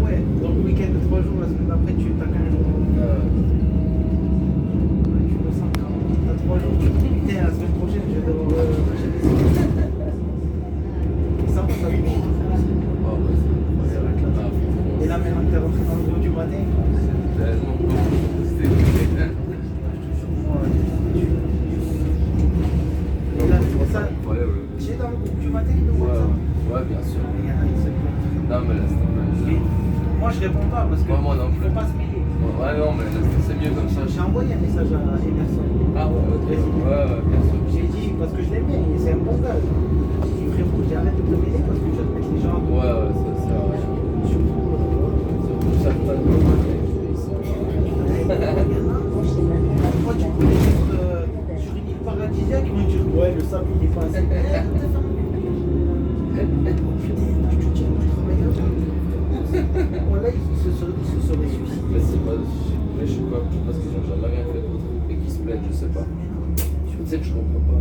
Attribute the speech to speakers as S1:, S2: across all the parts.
S1: ouais, donc le week-end de 3 jours, la semaine d'après, tu as 15 jours. Ouais, tu le sens quand même. T'as 3 jours, tu te dis, putain, la semaine prochaine, je vais devoir acheter des trucs. Ça touche.
S2: Ah ouais,
S1: C'est la classe. Et là, maintenant que t'es rentré dans le bureau du matin,
S2: c'est tellement beau. C'était vrai.
S1: et là, c'est pour ça.
S2: Incroyable.
S1: Tu es dans le groupe du matin de WhatsApp.
S2: Ouais, bien sûr.
S1: Il y en a qui se plaignent.
S2: Non, mais là, c'était
S1: Mais moi, je réponds pas parce que
S2: Ouais, moi non
S1: faut
S2: plus.
S1: pas se mêler.
S2: Ouais, non, mais là, c'est mieux comme ça.
S1: J'ai envoyé un message à Emerson.
S2: Ah ouais, ok. Ouais, bien sûr.
S1: J'ai dit, parce que je l'aime bien, c'est un bon gars. J'ai dit, frérot, j'ai arrêté de te mêler parce que tu vas te mettre les gens.
S2: Ouais, ça sert à rien.
S1: Surtout,
S2: Surtout ça, pas de ils sont.
S1: moi, tu peux les mettre sur une île paradisiaque, ils vont dire, ouais, le sable, il est pas assez. Voilà, il se serait suicidé.
S2: Mais c'est pas. Mais je sais pas, parce qu'ils ont jamais rien fait d'autre. Et qu'ils se plaignent, je sais pas. Tu sais que je comprends pas.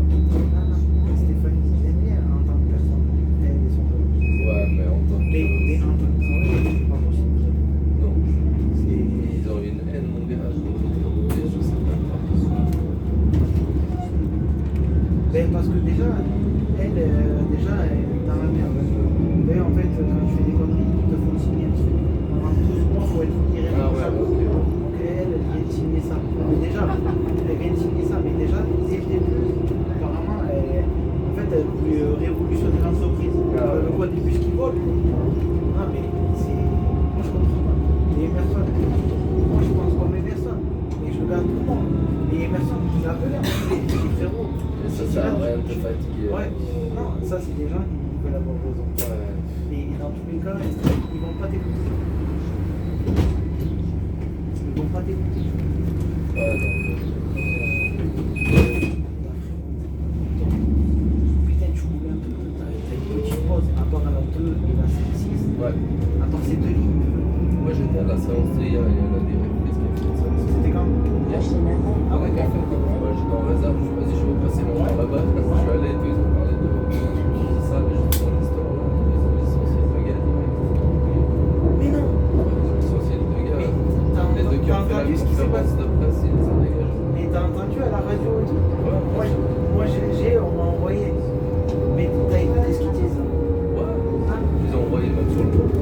S1: Stéphanie, je l'aime bien en tant que personne. Elle et son père.
S2: Ouais, mais en tant que.
S1: Mais en tant que personne, c'est pas possible.
S2: Non.
S1: C'est.
S2: Ils ont une haine, mon gars. Je sais pas.
S1: Ben, parce que déjà, elle est dans la merde. Mais en fait, quand tu fais des conneries, ils te font signer un truc. Pendant 12 mois, il faut être irréprochable.
S2: Ah ouais, ok.
S1: Donc elle vient de signer ça. Mais déjà, elle vient de signer ça. Mais déjà, dès le début, apparemment, en fait, elle voulait révolutionner l'entreprise. Le quoi des bus qui volent. Non, mais c'est. Moi, je comprends pas. Et Emerson, moi, je pense comme Emerson. Et je regarde tout le monde. Et Emerson, il a appelé, il dit frérot.
S2: Ça sert à rien de te fatiguer.
S1: Ouais, non, ça, c'est des gens qui veulent avoir raison.
S2: Ouais.
S1: Et dans tous les cas, ils vont pas t'écouter. Ils vont pas t'écouter.
S2: Ouais, non.
S1: Putain, tu roules un peu, t'as une petite pause, à part à la 2 et la 6.
S2: Ouais.
S1: Attends, c'est 2 lignes.
S2: Moi j'étais à la séance hier, il y a la directrice qui a fait ça.
S1: C'était quand?
S2: Ah ouais, quand même. Moi j'étais en réserve, je me suis dit, je vais passer mon temps là-bas. Je suis allé et tout, ils ont parlé de ça, mais je suis dans l'histoire. Ils ont licencié 2 gars direct.
S1: Mais non.
S2: Ils ont licencié 2 gars.
S1: Mais
S2: Les 2 qui
S1: t'as
S2: ont fait la
S1: entendu ce qui s'est
S2: conférence
S1: passé?
S2: de presse, ils les ont dégagés.
S1: Mais t'as entendu à la radio et tout?
S2: Ouais,
S1: Moi, on m'a envoyé. Mais t'as écouté ce qu'ils disent?
S2: ouais.
S1: Hein?
S2: Ils ont envoyé même sur le groupe.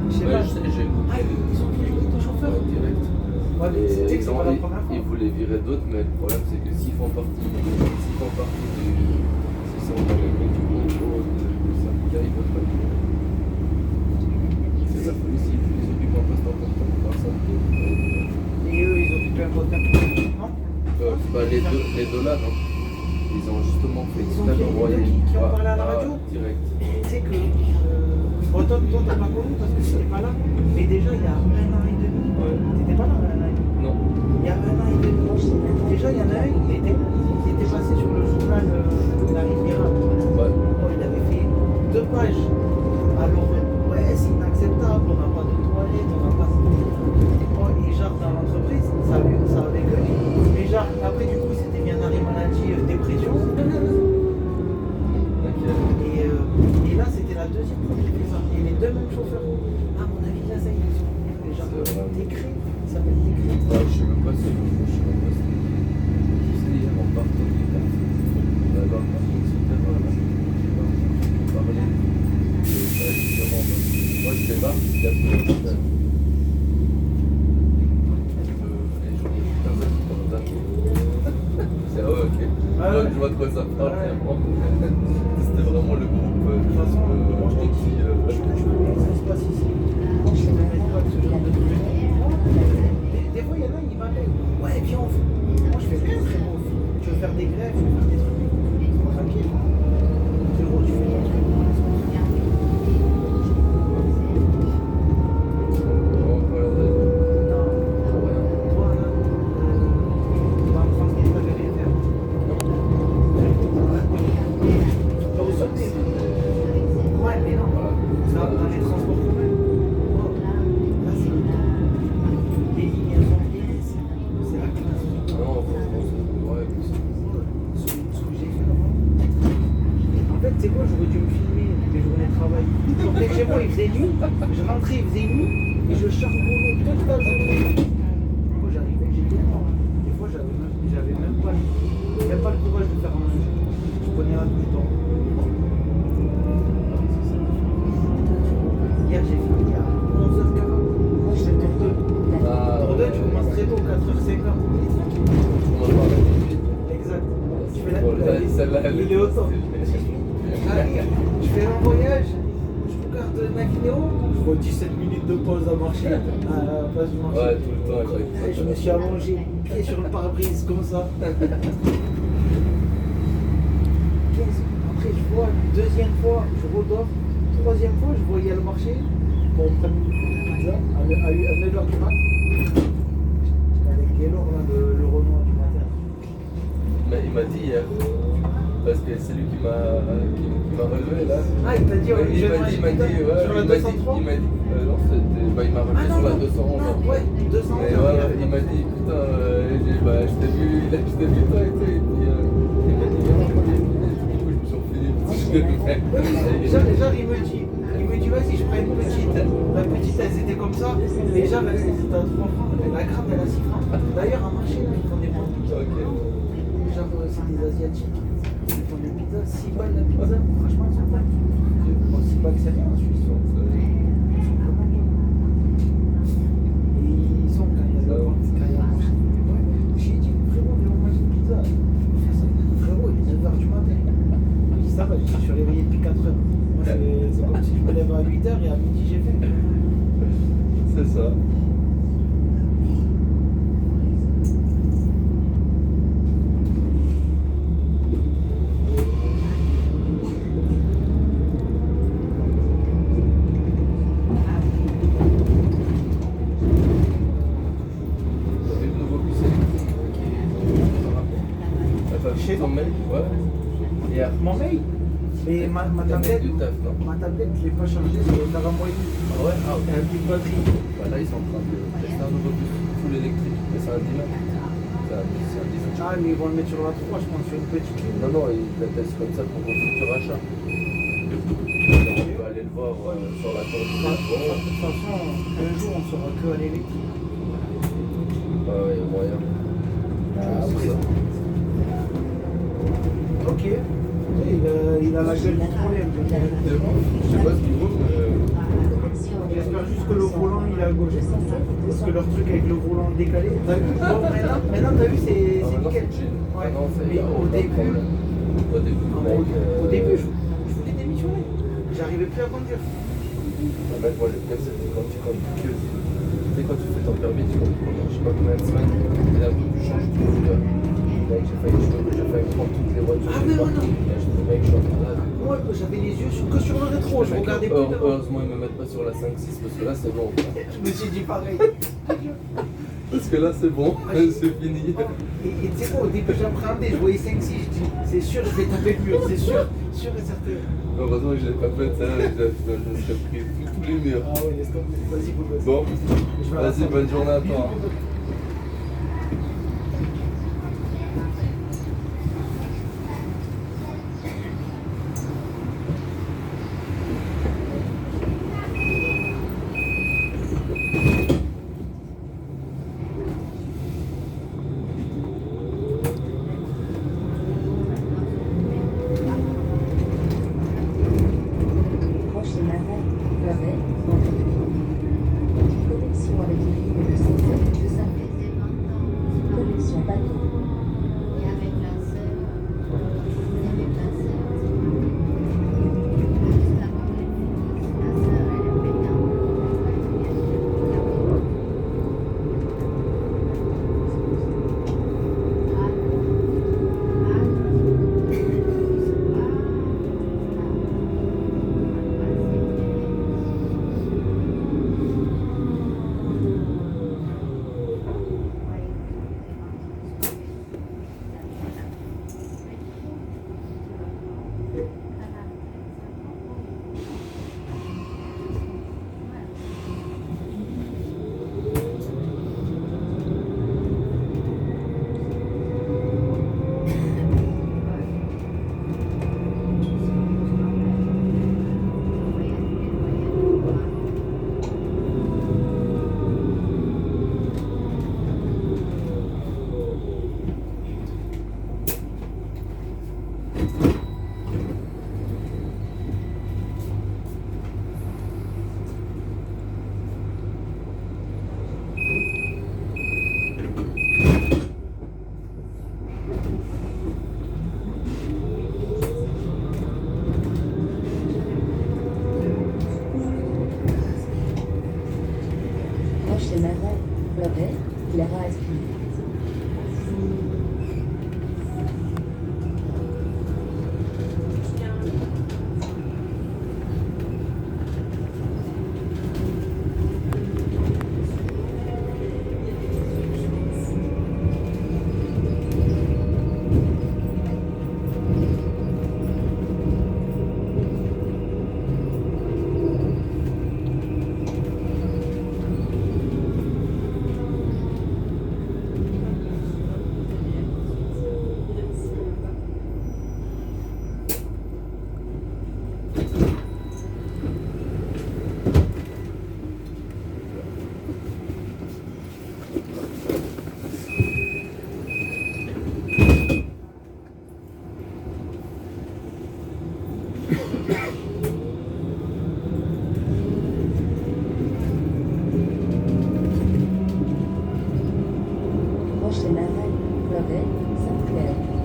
S1: Je sais
S2: Ouais,
S1: pas.
S2: je sais, j'ai écouté.
S1: Ah, ils ont viré les deux chauffeurs?
S2: Ouais, direct.
S1: Ouais, mais tu sais que c'est pas la première fois.
S2: Ils voulaient virer d'autres, mais le problème c'est que s'ils font partie du. S'ils sont dans les groupes du groupe, le syndicat, ils peuvent pas le virer. C'est la police, ils occupent un poste important dans le syndicat.
S1: Et eux, ils occupaient un poste important, non?
S2: Bah, les deux là, non. Ils ont justement fait
S1: Ils ont
S2: exprès
S1: fait
S2: d'envoyer.
S1: les deux qui ont parlé à la radio?
S2: Direct.
S1: Tu sais que. Bon, toi, t'as pas connu parce que t'étais pas là. Mais déjà, il y a 1 an et demi. T'étais pas là, 1 an et demi.
S2: Non.
S1: Il y a 1 an et demi. Déjà, il y en a un, il était passé sur le journal de la Riviera.
S2: Ouais.
S1: Oh, il avait fait 2 pages. Alors, ouais, c'est inacceptable, on n'a pas de toilettes, on n'a pas. Oh, et genre, dans l'entreprise, ça avait gueulé. Mais genre, après, du coup, c'était bien dans les maladies, dépression. Et là, c'était la deuxième fois qu'il fait ça. Et les 2 mêmes chauffeurs. À mon avis, là, ça y est, ils sont les gens décret. Ça s'appelle décret.
S2: Ouais, je sais même pas si c'est hier en partant du taf. On va voir par contre sur terrain là. On va parler. Et justement, moi je débarque, il y a plus de monde. Les journées de personnes qui sont là. C'est ouais, ok.
S1: Ah ouais.
S2: Je vois de quoi ça parle.
S1: Ouais.
S2: C'était vraiment le groupe.
S1: De toute façon, moi, je te dis,
S2: anti,
S1: je veux bien que ça se passe ici. Je ne mets pas de ce genre de truc. Des fois, il y en a, ils m'appellent. Ouais, viens, on fait. Moi, je fais bien, frérot. Tu veux faire des grèves, tu veux faire des trucs. Tranquille. Frérot, tu fais ton truc. moi, il faisait nuit. Je rentrais, il faisait nuit. Et je charbonnais toute la journée. Quand j'arrivais, j'étais mort. Des fois, j'avais même pas le courage de faire un manger. Je prenais un douche d'or. Hier, j'ai fini à 11h40. J'étais tour 2. Tour 2, tu commences très tôt, 4h50. Exact. Tu fais il est au temps. J'arrive, je fais un voyage, je regarde ma vidéo, je vois 17 minutes de pause à marcher à la place du marché.
S2: Ouais, tout le temps,
S1: Et je me suis allongé, pied sur le pare-brise, comme ça. 15. Après, je vois, deuxième fois, je redors. Troisième fois, je voyais le marché pour prendre une pizza à 9h du mat. Avec Gaylor, là, le Renoir du matin.
S2: Mais il m'a dit hier, parce que c'est lui qui m'a relevé là.
S1: Ah, il t'a dit, ouais,
S2: il m'a dit,
S1: sur la 203
S2: il m'a dit, non, il m'a relevé sur la 211.
S1: Ouais, 211.
S2: Mais ouais, il m'a dit, putain, je t'ai vu toi et tout. Et puis il m'a dit, viens, on prend des lunettes. Du coup, je me suis refilé.
S1: Genre, il me dit, vas-y, je prends une petite. La petite, elles étaient comme ça. Et genre, elles étaient à 3 francs. La grande, elle a 6 francs. D'ailleurs, à marché, là, ils font des bonnes pizzas. Genre, c'est des Asiatiques. Ils font des pizzas, 6 balles la pizza. Franchement, ils sont pas. Bon, 6 balles, c'est rien en Suisse. Ils sont vraiment bons. Et ils sont quand il y a le marché. J'ai dit, frérot, viens, on mange une pizza. Frérot, il est 9h du matin. Ça va, je suis réveillé depuis 4h. Moi, c'est comme si je me lève à 8h et à midi j'ai fait.
S2: C'est ça.
S1: Chez
S2: ton mail? Ouais. Hier.
S1: Mon mail. Mais ma tablette, je ne l'ai pas chargée sur le Taramoy.
S2: Ah ouais? Ah, ok.
S1: Elle a plus de batterie.
S2: Bah là, ils sont en train de tester un nouveau bus full électrique. Mais c'est un dimanche. C'est un dimanche.
S1: Ah, mais ils vont le mettre sur la 3, je pense, sur une petite ligne.
S2: Non, ils le testent comme ça pour vos futurs achats. Alors, on peut aller le voir sur la tour du
S1: De toute façon, un jour, on sera que à l'électrique.
S2: Ah ouais, il y a moyen.
S1: Après, ok. Il a la gueule du problème.
S2: Je sais pas ce qu'il vaut, mais.
S1: J'espère juste que le volant il est à gauche. Parce que leur truc avec le volant décalé. T'as vu? Bon, maintenant t'as vu, c'est nickel. Ouais. Mais au début, je voulais démissionner. J'arrivais plus à conduire.
S2: Moi, le pire, c'est quand tu conduis que. Tu sais, quand tu fais ton permis, tu conduis pendant je sais pas combien de semaines. Et d'un coup, tu changes tout. Mec, j'ai failli prendre toutes les voitures.
S1: Ah, mais non.
S2: Mec, je suis en malade.
S1: Moi, j'avais les yeux que sur le rétro. Je regardais plus devant.
S2: Heureusement, ils me mettent pas sur la 5-6 parce que là, c'est bon.
S1: Je me suis dit pareil.
S2: Parce que là, c'est bon. C'est fini.
S1: Et tu sais quoi, au début, j'appréhendais. Je voyais 5-6. Je dis, c'est sûr, je vais taper le mur. C'est sûr et certain.
S2: Heureusement que je l'ai pas fait ça. Je me serais pris tous les murs.
S1: Ah ouais, laisse tomber. Vas-y, Boubou.
S2: Bon, vas-y, bonne journée à toi.
S3: Connexion avec les lignes de 107 de 5 Roche et Marais, Fleuret, Clara Esprit. Roche et Marais, Fleuret, Saint-Clair.